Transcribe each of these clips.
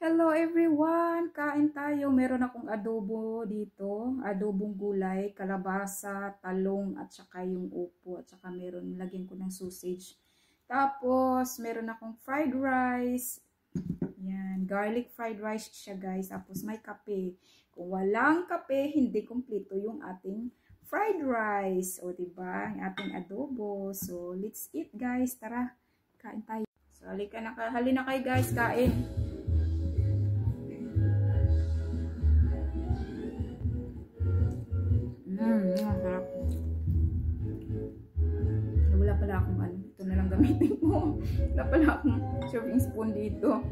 Hello everyone! Kain tayo. Meron akong adobo dito. Adobong gulay, kalabasa, talong, at saka yung upo. At saka meron, lagyan ko ng sausage. Tapos, meron akong fried rice. Yan, garlic fried rice siya guys. Tapos may kape. Kung walang kape, hindi kumpleto yung ating fried rice. O diba? Ang ating adobo. So, let's eat guys. Tara, kain tayo. So, halina kayo guys, kain. Sarap. Wala pala akong ano. Ito na lang gamitin ko. Wala pala akong serving spoon dito.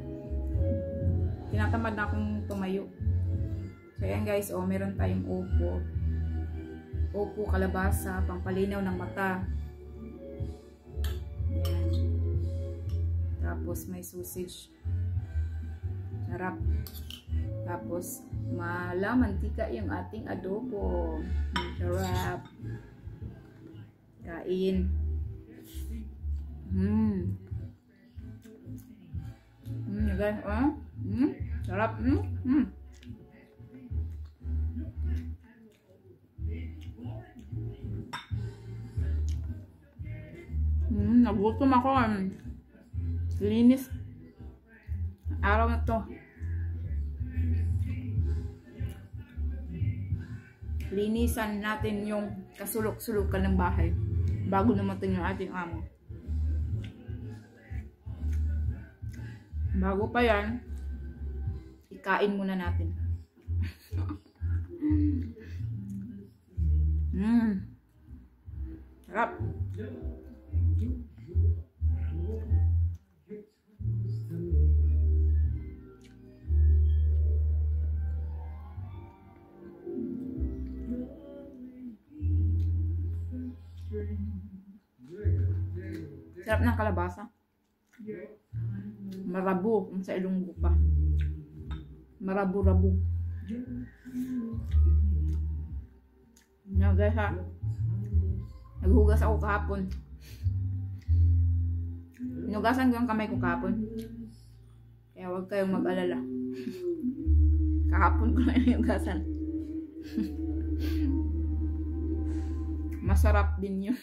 Tinatamad na akong tumayo. So, ayan guys. Oh, meron tayong upo. Upo, kalabasa, pampalinaw ng mata. Ayan. Tapos, may sausage. Sarap. Tapos, mantika yung ating adobo. Sarap. Kain. Guys, sarap. Nagutom ako. Linis. Araw na to. Linisan natin yung kasulok-sulukan ng bahay bago namatay yung ating amo. Bago pa yan, ikain muna natin. Sarap. Sarap ng kalabasa. Marabo, kung sa Ilonggo pa. Marabo-rabo. Yan guys ha. Naghugas ako kahapon. Hinugasan ko yung kamay ko kahapon. Kaya huwag kayong mag-alala. Kahapon ko na hinugasan. Masarap din yun.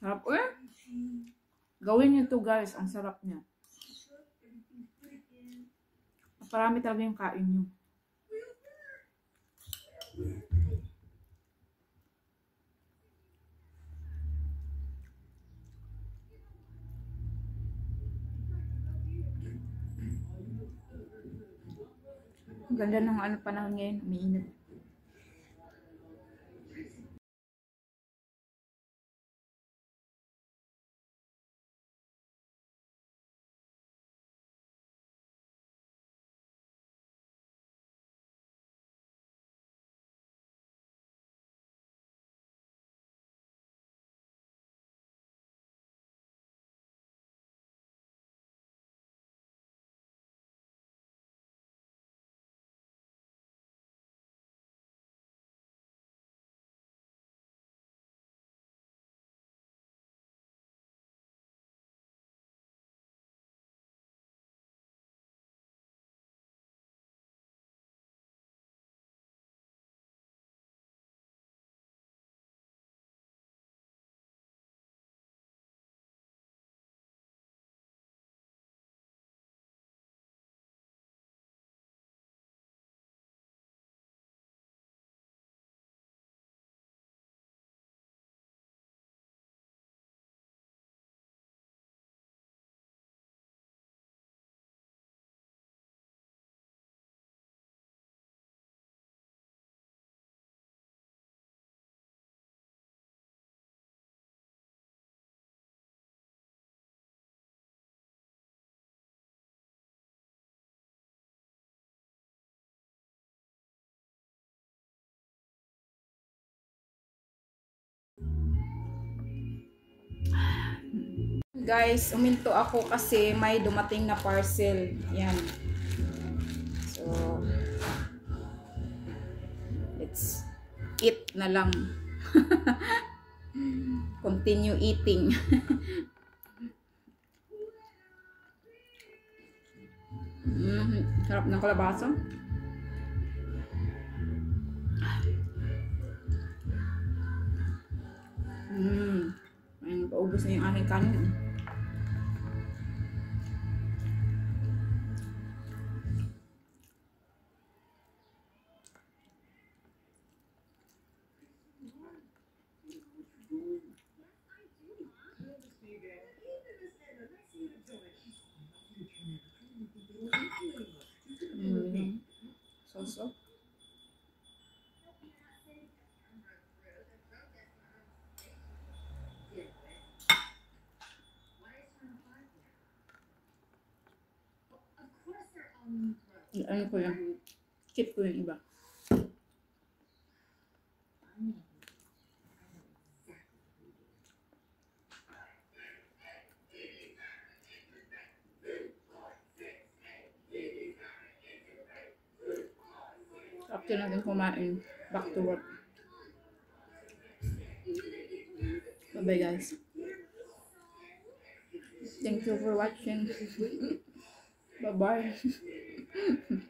Sarap eh. Gawin nyo to guys. Ang sarap niya. Parami talaga yung kain nyo. Ang ganda ng ano panahon ngayon. Umiinit. Guys, uminto ako kasi may dumating na parcel. Yan. So, let's eat na lang. Continue eating. Sarap ng kalabasa. Ayun, paubos na yung aking kanin. So. Ano ko yan? Skip ko yung iba. After natin kumain, back to work. Bye-bye guys. Thank you for watching. Bye-bye.